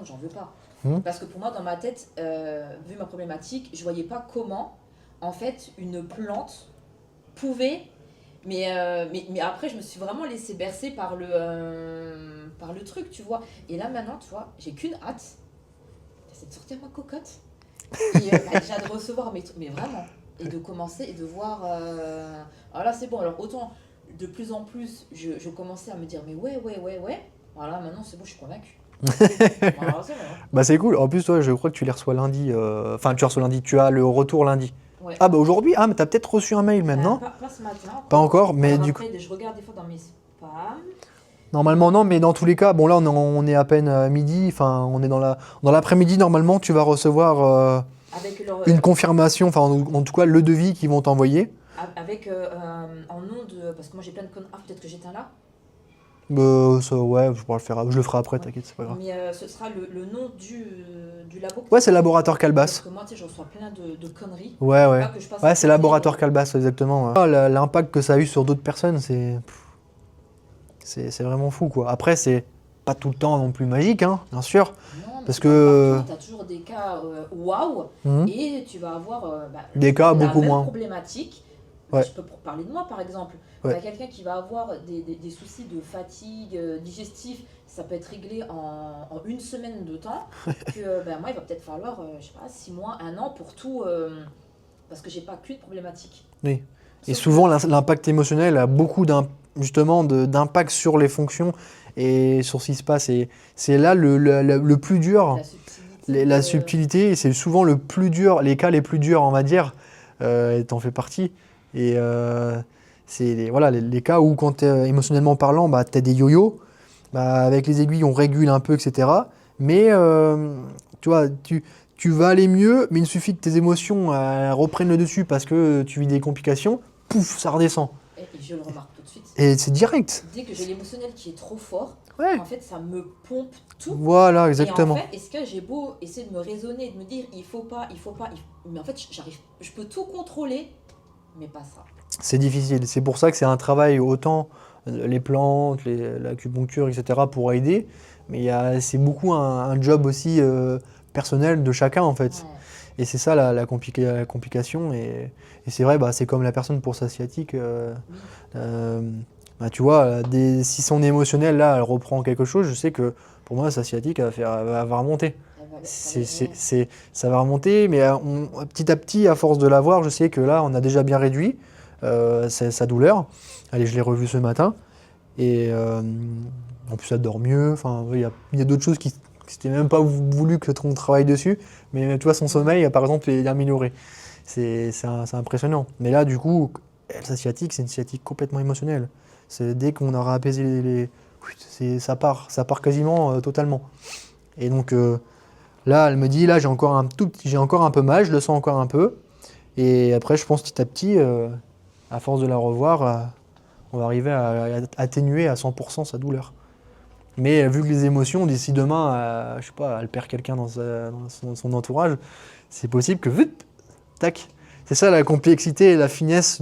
j'en veux pas. Parce que pour moi, dans ma tête, vu ma problématique, je voyais pas comment, en fait, une plante pouvait... mais après, je me suis vraiment laissée bercer par le truc, tu vois. Et là, maintenant, tu vois, j'ai qu'une hâte, c'est de sortir ma cocotte. Et déjà de recevoir mes trucs, mais vraiment. Et de commencer et de voir... Alors là, c'est bon. Alors, autant, de plus en plus, je commençais à me dire, mais ouais. Voilà, maintenant, c'est bon, je suis convaincue. Voilà, c'est bon. Bah c'est cool. En plus, toi, je crois que tu les reçois lundi. Enfin, tu reçois lundi. Tu as le retour lundi. Ouais. Ah bah aujourd'hui? Ah, mais t'as peut-être reçu un mail maintenant? Pas ce matin Pas encore. encore, mais Alors du coup... après, je regarde des fois dans mes spams. Normalement non, mais dans tous les cas, bon là on est à peine à midi, enfin on est dans l'après-midi, normalement tu vas recevoir Avec leur, une confirmation, enfin en tout cas le devis qu'ils vont t'envoyer. avec en nom de... Parce que moi j'ai plein de connes. Ah, peut-être que j'éteins là. Ça, ouais, je pourrais le faire, je le ferai après, Ouais. t'inquiète, c'est pas grave. Mais ce sera le nom du labo. Ouais, c'est laboratoire Parce Calbas. que moi, tu sais, je reçois plein de conneries. Ouais, Faut ouais. pas que je passe à Ouais, c'est côté. laboratoire Calbas, exactement. Ouais. Ah, l'impact que ça a eu sur d'autres personnes, c'est vraiment fou, quoi. Après, c'est pas tout le temps non plus magique, hein, bien sûr. Non, mais Parce c'est comme que... partout, tu as toujours des cas waouh, Mhm. et tu vas avoir Des cas la beaucoup même moins. problématique. Ouais. Je peux parler de moi par exemple. Ouais. Tu as quelqu'un qui va avoir des soucis de fatigue digestif, ça peut être réglé en une semaine de temps. Que moi, il va peut-être falloir, je sais pas, 6 mois, 1 an pour tout, parce que j'ai pas qu'une problématique. Oui. Et Sauf souvent, que- l'impact émotionnel a beaucoup justement d'impact sur les fonctions et sur ce qui se passe. Et c'est là le plus dur, la subtilité. la subtilité, et c'est souvent le plus dur, les cas les plus durs, on va dire, et t'en fais partie. Et c'est voilà, les cas où, quand émotionnellement parlant, bah, tu as des yo-yo, bah, avec les aiguilles, on régule un peu, etc. Mais tu vois, tu vas aller mieux, mais il suffit que tes émotions reprennent le dessus parce que tu vis des complications, pouf, ça redescend. Et je le remarque tout de suite. Et c'est direct. Dès que j'ai l'émotionnel qui est trop fort, Ouais. en fait, ça me pompe tout. Voilà, Et en exactement. fait, est-ce que j'ai beau essayer de me raisonner, de me dire il faut pas, mais en fait, je peux tout contrôler, mais pas ça. C'est difficile. C'est pour ça que c'est un travail autant les plantes, l'acupuncture, etc. pour aider, mais c'est beaucoup un job aussi personnel de chacun en fait. Ouais. Et c'est ça la complication. Et c'est vrai, bah, c'est comme la personne pour sa sciatique. Oui. Bah, tu vois, si son émotionnel là, elle reprend quelque chose, je sais que pour moi, sa sciatique va remonter. Ça va remonter, mais petit à petit, à force de l'avoir, je sais que là, on a déjà bien réduit sa douleur. Allez, je l'ai revu ce matin. Et en plus, elle dort mieux. Enfin, il y a d'autres choses qui n'étaient même pas voulu que on travaille dessus. Mais tu vois, son sommeil, par exemple, est amélioré. C'est impressionnant. Mais là, du coup, sa sciatique, c'est une sciatique complètement émotionnelle. C'est dès qu'on aura apaisé ça part quasiment totalement. Et donc là, elle me dit, là, j'ai encore un peu mal, je le sens encore un peu. Et après, je pense petit à petit, à force de la revoir, on va arriver à atténuer à 100% sa douleur. Mais vu que les émotions, d'ici demain, je sais pas, elle perd quelqu'un dans son entourage, c'est possible que vite, tac. C'est ça la complexité et la finesse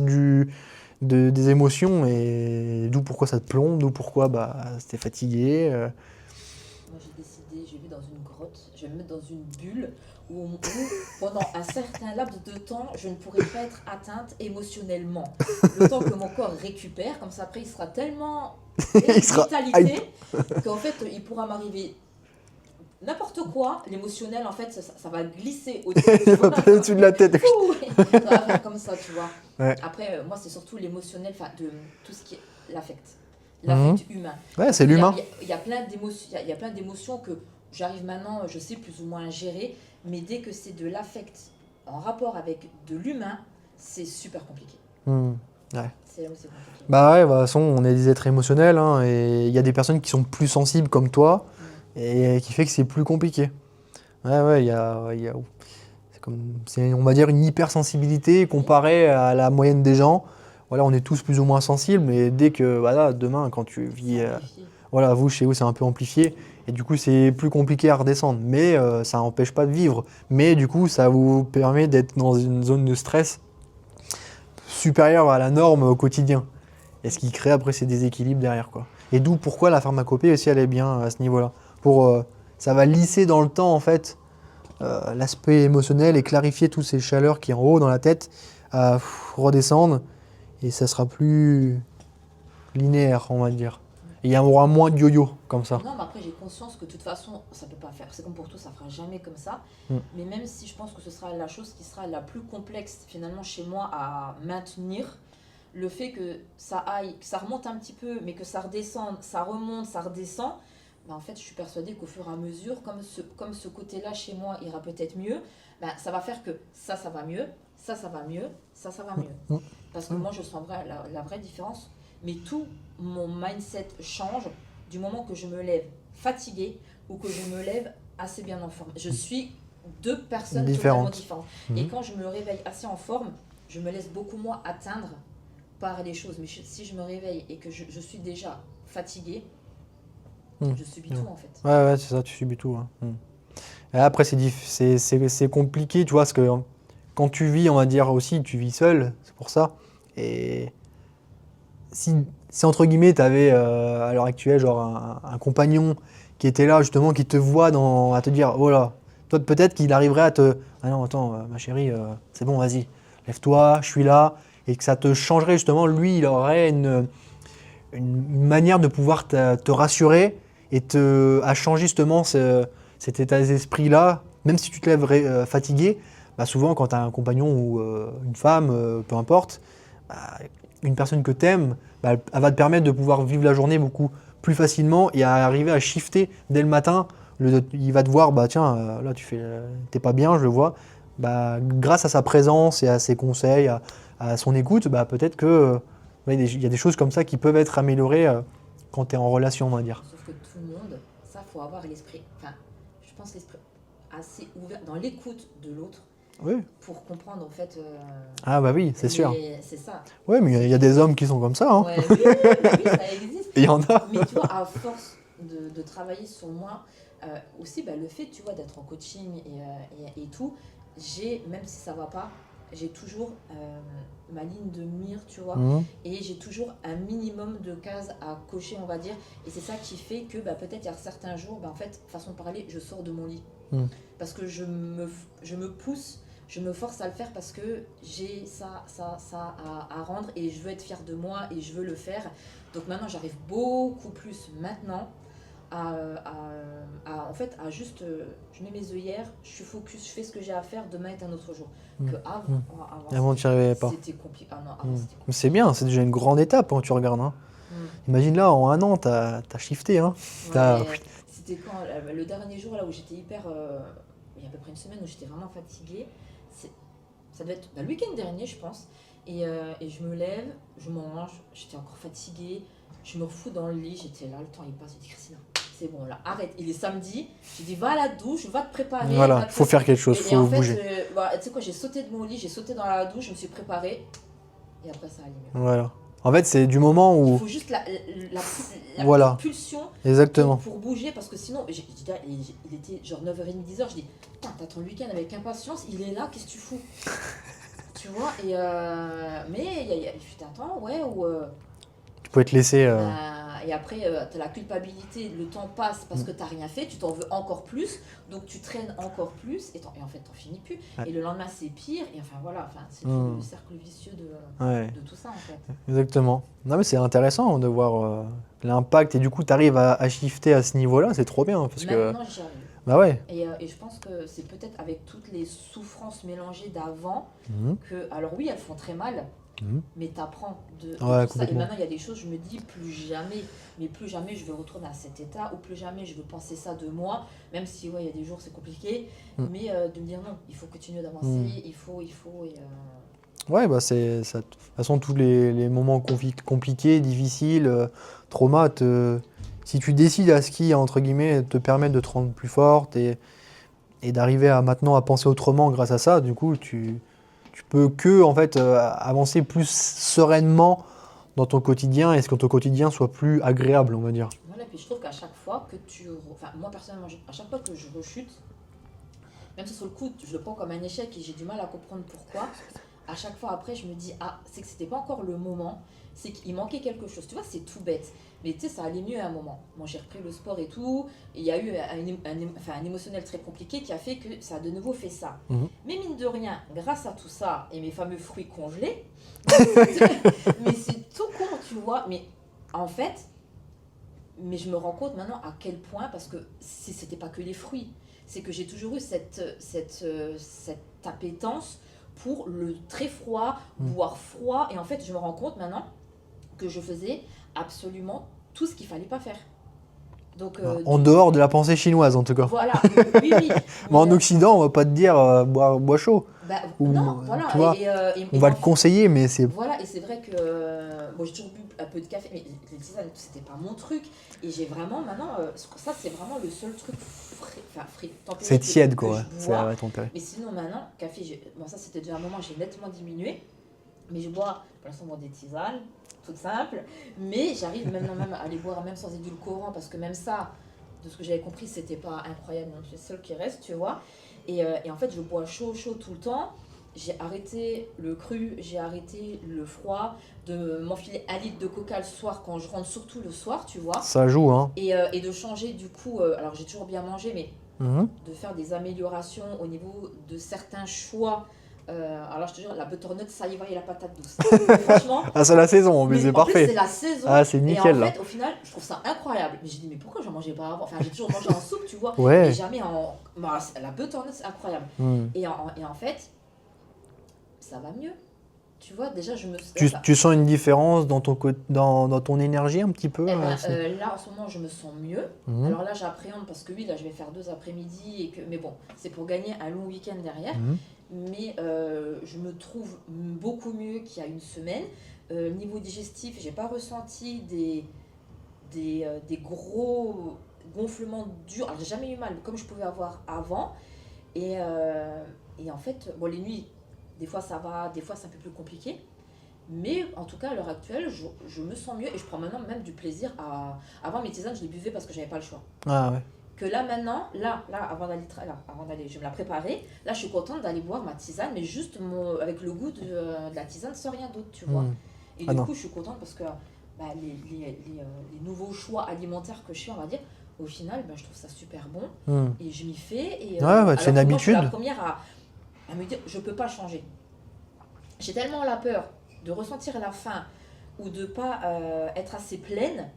des émotions, et d'où pourquoi ça te plombe, d'où pourquoi bah, t'es fatigué. Moi, j'ai décidé, je vais dans une grotte, je vais me mettre dans une bulle où pendant un certain laps de temps, je ne pourrai pas être atteinte émotionnellement. Le temps que mon corps récupère, comme ça après, il sera tellement Il sera vitalité qu'en fait, il pourra m'arriver n'importe quoi. L'émotionnel, en fait, ça va glisser au-dessus. Il va pas au-dessus de la tête. Ouh, ça va faire comme ça, tu vois. Ouais. Après, moi, c'est surtout l'émotionnel, enfin, de tout ce qui est l'affect. Mhm. L'affect humain. Ouais, c'est l'humain. Il y a plein d'émotions, il y a plein d'émotions que j'arrive maintenant, je sais plus ou moins gérer, mais dès que c'est de l'affect en rapport avec de l'humain, c'est super compliqué. Mhm. Ouais. C'est là où c'est compliqué. Bah ouais, bah, de toute façon, on est des êtres émotionnels, hein, et il y a des personnes qui sont plus sensibles comme toi, et qui fait que c'est plus compliqué. Ouais, c'est, on va dire, une hypersensibilité comparée à la moyenne des gens. Voilà, on est tous plus ou moins sensibles, mais dès que, voilà, demain, quand tu vis, C'est amplifié. voilà, vous, chez vous, c'est un peu amplifié, et du coup, c'est plus compliqué à redescendre. Mais ça n'empêche pas de vivre. Mais du coup, ça vous permet d'être dans une zone de stress supérieure à la norme au quotidien. Et ce qui crée après ces déséquilibres derrière, quoi. Et d'où pourquoi la pharmacopée aussi, elle est bien à ce niveau-là. Pour ça va lisser dans le temps, en fait, l'aspect émotionnel et clarifier toutes ces chaleurs qui, en haut, dans la tête, redescendent. Et ça sera plus linéaire, on va dire. Et il y aura moins de yo-yo, comme ça. Non, mais après, j'ai conscience que de toute façon, ça peut pas faire. C'est comme pour tout, ça fera jamais comme ça. Mais même si je pense que ce sera la chose qui sera la plus complexe, finalement, chez moi à maintenir, le fait que ça aille, que ça remonte un petit peu, mais que ça redescende, ça remonte, ça redescend, bah en fait, je suis persuadée qu'au fur et à mesure, comme ce côté-là chez moi ira peut-être mieux, bah, ça va faire que ça va mieux, ça va mieux, ça va mieux. Parce que moi, je sens la vraie différence. Mais tout mon mindset change du moment que je me lève fatiguée ou que je me lève assez bien en forme. Je suis deux personnes totalement différentes. Et quand je me réveille assez en forme, je me laisse beaucoup moins atteindre par les choses. Mais si je me réveille et que je suis déjà fatiguée, je subis tout en fait. Ouais, c'est ça, tu subis tout. Hein. Et après, c'est compliqué, tu vois, parce que quand tu vis, on va dire aussi, tu vis seul, c'est pour ça. Et si entre guillemets, tu avais à l'heure actuelle genre un compagnon qui était là, justement, qui te voit à te dire, oh là, toi peut-être qu'il arriverait à te. Ah non, attends, ma chérie, c'est bon, vas-y, lève-toi, je suis là. Et que ça te changerait, justement, lui, il aurait une manière de pouvoir te rassurer et à changer justement cet état d'esprit-là, même si tu te lèves fatigué, bah souvent quand tu as un compagnon ou une femme, peu importe, bah, une personne que tu aimes, bah, elle va te permettre de pouvoir vivre la journée beaucoup plus facilement et à arriver à shifter dès le matin. Il va te voir, bah tiens, là t'es pas bien, je le vois. Bah, grâce à sa présence et à ses conseils, à son écoute, bah, peut-être que il y a des choses comme ça qui peuvent être améliorées quand tu es en relation, on va dire. Sauf que tout le monde, ça, faut avoir l'esprit, enfin, je pense l'esprit assez ouvert dans l'écoute de l'autre pour comprendre en fait. Ah bah oui, c'est sûr. C'est ça. Oui, mais il y a des hommes qui sont comme ça. Hein. Ouais, oui, ça existe. Il y en a. Mais tu vois, à force de travailler sur moi, aussi bah, le fait, tu vois, d'être en coaching et tout, même si ça va pas, j'ai toujours ma ligne de mire, tu vois, et j'ai toujours un minimum de cases à cocher, on va dire, et c'est ça qui fait que bah, peut-être il y a certains jours, bah, en fait, façon de parler, je sors de mon lit, parce que je me pousse, je me force à le faire parce que j'ai ça à rendre, et je veux être fière de moi, et je veux le faire, donc maintenant j'arrive beaucoup plus maintenant en fait, à juste, je mets mes œillères, je suis focus, je fais ce que j'ai à faire, demain est un autre jour. Que avant tu n'y arrivais pas. C'était compliqué. Ah non, avant, c'était compliqué. C'est bien, c'est déjà une grande étape quand tu regardes. Hein. Imagine là, en 1 an, t'as shifté. Hein. C'était quand le dernier jour là où j'étais hyper. Il y a à peu près une semaine où j'étais vraiment fatiguée. Ça devait être le week-end dernier, je pense. Et je me lève, je mange, j'étais encore fatiguée. Je me refous dans le lit, j'étais là, le temps il passe, j'ai dit Christina, c'est bon là, arrête. Il est samedi, j'ai dit va à la douche, va te préparer. Voilà, faut faire quelque chose, faut bouger. Tu sais quoi, j'ai sauté de mon lit, j'ai sauté dans la douche, je me suis préparée et après ça allait mieux. Voilà. En fait, c'est du moment où. Il faut juste la voilà. pulsion exactement. Pour bouger parce que sinon, il était genre 9h30, 10h, je dis putain, t'attends le week-end avec impatience, il est là, qu'est-ce que tu fous? Tu vois, mais il fut un temps, ouais, où. Tu peux te laisser. Et après, tu as la culpabilité, le temps passe parce que tu n'as rien fait, tu t'en veux encore plus, donc tu traînes encore plus, et en fait, tu n'en finis plus. Ouais. Et le lendemain, c'est pire, et enfin voilà, c'est le cercle vicieux de tout ça en fait. Exactement. Non, mais c'est intéressant de voir l'impact, et du coup, tu arrives à shifter à ce niveau-là, c'est trop bien. Parce Maintenant, j'y arrive. Bah ouais. Et je pense que c'est peut-être avec toutes les souffrances mélangées d'avant que, alors oui, elles font très mal. Mais t'apprends de tout ça. Et maintenant, il y a des choses, je me dis plus jamais je veux retourner à cet état, ou plus jamais je veux penser ça de moi, même si il y a des jours c'est compliqué, mais de me dire non, il faut continuer d'avancer, il faut. Ouais, bah c'est ça. De toute façon, tous les moments compliqués, difficiles, traumas, si tu décides à ce qui, entre guillemets, te permettre de te rendre plus forte et d'arriver maintenant à penser autrement grâce à ça, du coup, tu peux en fait avancer plus sereinement dans ton quotidien et ce que ton quotidien soit plus agréable, on va dire. Voilà, puis je trouve qu'à chaque fois que moi personnellement, à chaque fois que je rechute, même si sur le coup je le prends comme un échec et j'ai du mal à comprendre pourquoi, à chaque fois après, je me dis, ah, c'est que c'était pas encore le moment, c'est qu'il manquait quelque chose. Tu vois, c'est tout bête. Mais tu sais, ça allait mieux à un moment. Bon, j'ai repris le sport et tout, et il y a eu un émotionnel très compliqué qui a fait que ça a de nouveau fait ça. Mhm. Mais mine de rien, grâce à tout ça et mes fameux fruits congelés, mais c'est tout con, tu vois. Mais en fait, mais je me rends compte maintenant à quel point, parce que c'était pas que les fruits, c'est que j'ai toujours eu cette appétence pour le très froid, boire froid. Et en fait, je me rends compte maintenant que je faisais absolument tout ce qu'il fallait pas faire. Donc, En dehors de la pensée chinoise, en tout cas. voilà, oui, oui. Mais en Occident, on va pas te dire bois chaud. Bah, Ou, non, voilà. tu vois, on va le conseiller, mais c'est... Voilà, et c'est vrai que bon, j'ai toujours bu un peu de café, mais les tisanes, c'était pas mon truc. Et j'ai vraiment, maintenant, ça, c'est vraiment le seul truc tempéré C'est tiède, que quoi. je C'est bois. tempéré. Mais sinon, maintenant, café, bon, ça, c'était déjà un moment, j'ai nettement diminué. Mais je bois, pour l'instant, des tisanes, toutes simples. Mais j'arrive maintenant même à les boire, même sans édulcorant, parce que même ça, de ce que j'avais compris, c'était pas incroyable, donc c'est le seul qui reste, tu vois. Et en fait, je bois chaud tout le temps. J'ai arrêté le cru, j'ai arrêté le froid, de m'enfiler 1 litre de coca le soir quand je rentre, surtout le soir, tu vois. Ça joue, hein. Et de changer du coup, alors j'ai toujours bien mangé, mais de faire des améliorations au niveau de certains choix. Alors je te jure, la butternut, ça y va, et la patate douce. Franchement. Ah, c'est la saison, mais c'est en parfait. plus, c'est la saison. Ah, c'est nickel, et en là. fait, au final, je trouve ça incroyable. Mais j'ai dit, mais pourquoi j'en mangeais pas avant? Enfin, j'ai toujours mangé en soupe, tu vois. Ouais. Mais jamais en. Bah, la butternut, c'est incroyable. Et en fait, ça va mieux. Tu vois, déjà, je me. Tu sens une différence dans ton énergie un petit peu Eh ben, là, en ce moment, je me sens mieux. Mhm. Alors là, j'appréhende parce que oui, là, je vais faire 2 après-midi. Mais bon, c'est pour gagner un long week-end derrière. Mais je me trouve beaucoup mieux qu'il y a une semaine. Niveau digestif, j'ai pas ressenti des gros gonflements durs. Alors, j'ai jamais eu mal comme je pouvais avoir avant. Et en fait, bon, les nuits, des fois ça va, des fois c'est un peu plus compliqué. Mais en tout cas, à l'heure actuelle, je me sens mieux et je prends maintenant même du plaisir à. Avant, mes tisanes, je les buvais parce que j'avais pas le choix. Ah ouais. Que là, maintenant, avant d'aller, je vais me la préparer. Là, je suis contente d'aller boire ma tisane, mais juste avec le goût de la tisane, sans rien d'autre, tu vois. Et du coup, je suis contente parce que les nouveaux choix alimentaires que je fais, on va dire, au final, je trouve ça super bon. Et je m'y fais. Et, c'est une moi, habitude. je suis la première à me dire, je peux pas changer. J'ai tellement la peur de ressentir la faim ou de pas être assez pleine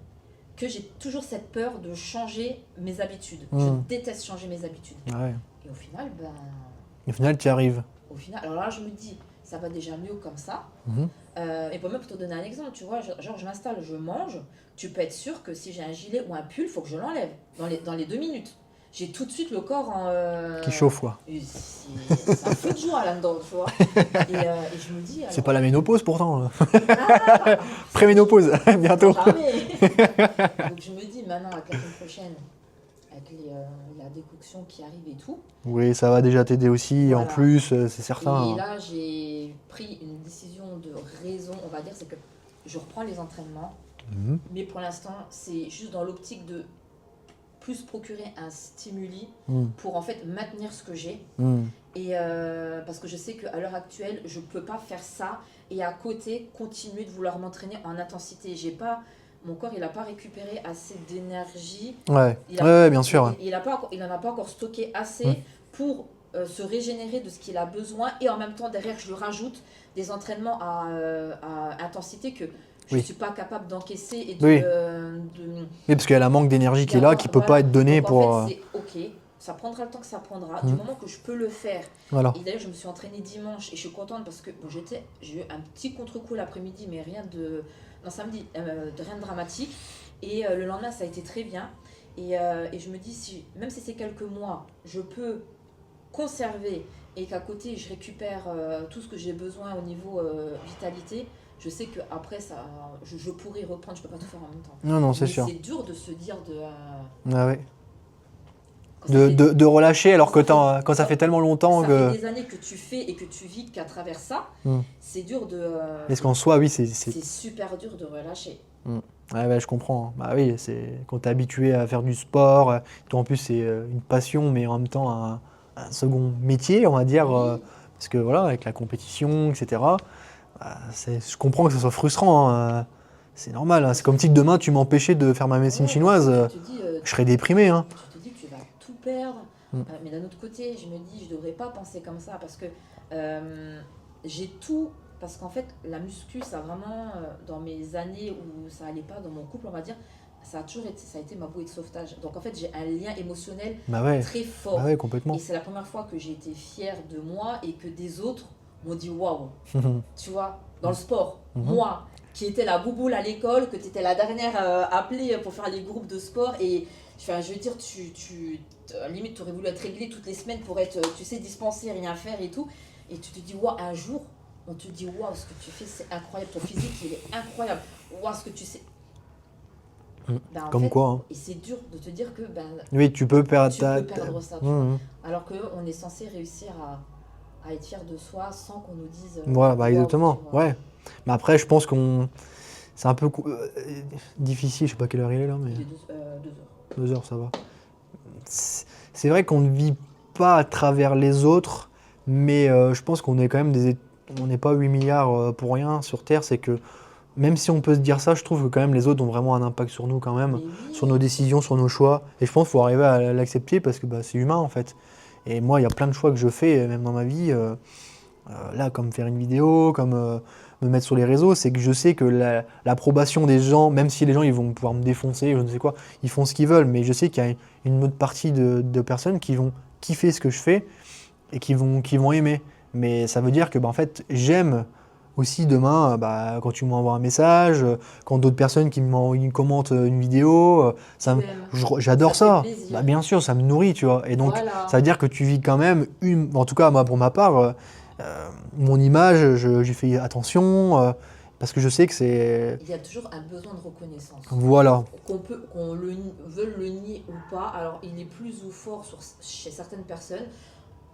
que j'ai toujours cette peur de changer mes habitudes. Je déteste changer mes habitudes. Ouais. Et au final, Au final, tu y arrives. Au final, alors là, je me dis, ça va déjà mieux comme ça. Et pour même pour te donner un exemple, tu vois, genre je m'installe, je mange, tu peux être sûr que si j'ai un gilet ou un pull, il faut que je l'enlève dans les 2 minutes. J'ai tout de suite le corps qui chauffe, quoi. C'est un feu de joie là-dedans, tu vois. Et je me dis... C'est pas la ménopause pourtant. Pré-ménopause, bientôt. Jamais. Donc je me dis maintenant, avec la semaine prochaine, avec la décoction qui arrive et tout. Oui, ça va déjà t'aider aussi, Voilà. en plus, c'est certain. Et là, j'ai pris une décision de raison, on va dire, c'est que je reprends les entraînements. Mais pour l'instant, c'est juste dans l'optique de plus procurer un stimuli pour en fait maintenir ce que j'ai. Et parce que je sais qu'à l'heure actuelle, je peux pas faire ça et à côté continuer de vouloir m'entraîner en intensité. Mon corps, il n'a pas récupéré assez d'énergie. Ouais, bien sûr. Il n'en a pas encore stocké assez pour se régénérer de ce qu'il a besoin. Et en même temps, derrière, je lui rajoute des entraînements à intensité que je ne suis pas capable d'encaisser. Et Oui, parce qu'il y a la manque d'énergie qui est là, qui ne peut pas être donnée donc, pour... En fait, c'est OK. Ça prendra le temps que ça prendra. Du moment que je peux le faire. Voilà. Et d'ailleurs, je me suis entraînée dimanche et je suis contente parce que bon, j'ai eu un petit contre-coup l'après-midi, mais rien de... Non, samedi, rien de dramatique. Et le lendemain, ça a été très bien. Et je me dis, même si c'est quelques mois, je peux conserver et qu'à côté, je récupère tout ce que j'ai besoin au niveau vitalité, je sais qu'après, je pourrais reprendre. Je ne peux pas tout faire en même temps. Non, c'est sûr. C'est dur de se dire de... Ah ouais. De relâcher alors que quand ça fait tellement longtemps ça que... Ça fait des années que tu fais et que tu vis qu'à travers ça, c'est dur de... Parce qu'en soi, oui, c'est super dur de relâcher. Ouais, je comprends. Bah oui, c'est quand tu es habitué à faire du sport, toi en plus c'est une passion, mais en même temps un second métier, on va dire, Parce que voilà, avec la compétition, etc., je comprends que ce soit frustrant, hein. C'est normal, hein. C'est comme si demain tu m'empêchais de faire ma médecine Ouais, chinoise, tu te dis, je serais déprimé, hein. tu te dis que tu vas tout perdre. Mm. Mais d'un autre côté, je me dis, je devrais pas penser comme ça parce que j'ai tout. Parce qu'en fait, la muscu, ça a vraiment, dans mes années où ça allait pas, dans mon couple, on va dire, ça a toujours été, ça a été ma bouée de sauvetage. Donc en fait, j'ai un lien émotionnel Bah ouais, très fort. bah ouais, complètement. Et c'est la première fois que j'ai été fière de moi et que des autres m'ont dit waouh, tu vois, dans le sport. Moi, qui étais la bouboule à l'école, que tu étais la dernière appelée pour faire les groupes de sport. Et enfin, je veux dire, limite, tu aurais voulu être réglée toutes les semaines pour être, tu sais, dispensée, rien faire et tout. Et tu te dis, waouh, un jour, on te dit, waouh, ce que tu fais, c'est incroyable. Ton physique, il est incroyable. Waouh, ce que tu sais. Ben, en Comme fait, quoi, hein. et c'est dur de te dire que ben, Oui, tu peux perdre tu peux perdre ça, tu vois. Mhm. Alors qu'on est censé réussir à être fier de soi sans qu'on nous dise Voilà, bah waouh, exactement, tu vois. ouais. Mais après, je pense qu'on... C'est un peu difficile, je sais pas quelle heure il est là, mais... Il est 2 heures. 2 heures, ça va. C'est vrai qu'on ne vit pas à travers les autres, mais je pense qu'on est quand même on n'est pas 8 milliards pour rien sur Terre, c'est que même si on peut se dire ça, je trouve que quand même les autres ont vraiment un impact sur nous quand même, Mais oui, sur nos décisions, sur nos choix. Et je pense qu'il faut arriver à l'accepter parce que bah, c'est humain en fait. Et moi, il y a plein de choix que je fais, même dans ma vie, là, comme faire une vidéo, comme me mettre sur les réseaux, c'est que je sais que l'approbation des gens, même si les gens ils vont pouvoir me défoncer, je ne sais quoi, ils font ce qu'ils veulent, mais je sais qu'il y a une autre partie de personnes qui vont kiffer ce que je fais et qui vont aimer. Mais ça veut dire que bah, en fait, j'aime aussi demain, bah, quand tu m'envoies un message, quand d'autres personnes ils commentent une vidéo, tu aimes. j'adore Ça ça. te fait plaisir. Bah, bien sûr, ça me nourrit, tu vois. Et donc, Voilà. ça veut dire que tu vis quand même en tout cas moi pour ma part, mon image, j'ai fait attention parce que je sais que c'est, Il y a toujours un besoin de reconnaissance. voilà, Qu'on veuille le nier ou pas, alors il est plus ou fort chez certaines personnes,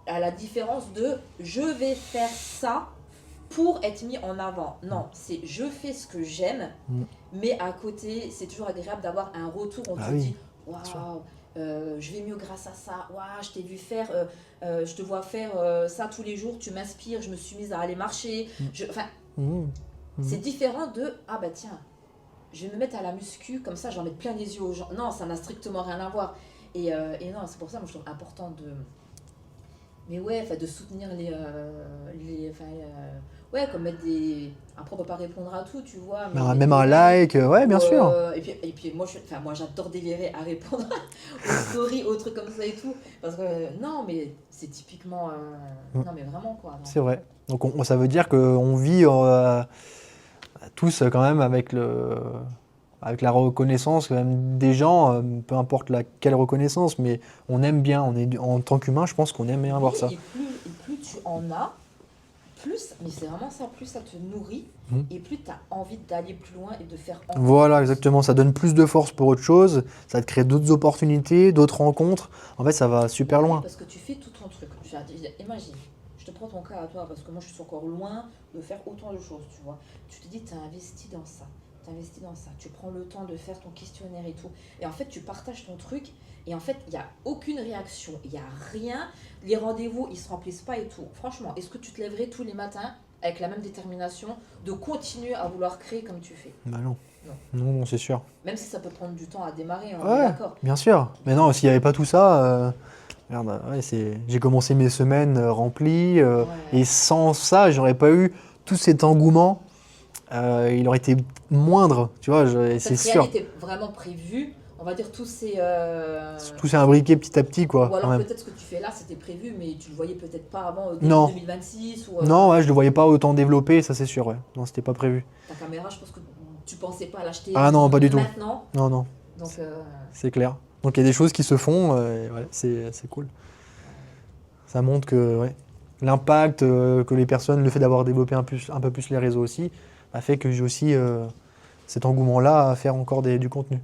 à la différence de je vais faire ça pour être mis en avant. Non, c'est je fais ce que j'aime, Mm. mais à côté, c'est toujours agréable d'avoir un retour. On Ah te oui, dit, sûr. waouh, je vais mieux grâce à ça. Waouh, je t'ai vu faire, je te vois faire ça tous les jours, tu m'inspires, je me suis mise à aller marcher. Enfin, Mhm. Mhm. c'est différent de, ah bah tiens, je vais me mettre à la muscu, comme ça j'en mets plein les yeux aux gens. Non, ça n'a strictement rien à voir. Et non, c'est pour ça, moi je trouve important de... Mais ouais, enfin, de soutenir ouais, comme mettre des... Après, on peut pas répondre à tout, tu vois. Mais Bah, mettre même des un likes, like, ouais, bien ou, sûr. et puis moi, j'adore délirer à répondre aux stories, aux trucs comme ça et tout. Parce que, non, mais c'est typiquement... Mm. Non, mais vraiment, quoi. C'est vrai. Donc ça veut dire qu'on vit tous quand même avec la reconnaissance quand même des gens, peu importe quelle reconnaissance, mais on aime bien, en tant qu'humain, je pense qu'on aime bien voir ça. Oui, et plus tu en as, plus, mais c'est vraiment ça, plus ça te nourrit, Mm. et plus tu as envie d'aller plus loin et de faire encore Voilà, plus. exactement, ça donne plus de force pour autre chose, ça te crée d'autres opportunités, d'autres rencontres. En fait, ça va super Oui, loin. parce que tu fais tout ton truc. Imagine, je te prends ton cas à toi, parce que moi je suis encore loin de faire autant de choses, tu vois. Tu te dis, tu as investi dans ça, tu investi dans ça, tu prends le temps de faire ton questionnaire et tout. Et en fait, tu partages ton truc, et en fait, il n'y a aucune réaction, il n'y a rien. Les rendez-vous, ils se remplissent pas et tout. Franchement, est-ce que tu te lèverais tous les matins avec la même détermination de continuer à vouloir créer comme tu fais? Bah non, Non. non, c'est sûr. Même si ça peut prendre du temps à démarrer, on est Ouais, d'accord. bien sûr. Mais non, s'il n'y avait pas tout ça, regarde, ouais, j'ai commencé mes semaines remplies, Ouais. et sans ça, j'aurais pas eu tout cet engouement. Il aurait été moindre, tu vois, c'est Parce que rien sûr. n'était vraiment prévu. On va dire tous ces... Tout s'est imbriqué petit à petit, quoi, Ou quand alors même. peut-être ce que tu fais là, c'était prévu, mais tu le voyais peut-être pas avant début Non. 2026 ou Non, ouais, je le voyais pas autant développé, ça c'est sûr, ouais. Non, c'était pas prévu. ta caméra, je pense que tu pensais pas l'acheter Ah non, pas du tout. maintenant. Non, non, Donc c'est clair. Donc il y a des choses qui se font, et ouais, c'est cool. Ça montre que ouais, l'impact que les personnes, le fait d'avoir développé un peu plus les réseaux aussi, a fait que j'ai aussi cet engouement-là à faire encore du contenu.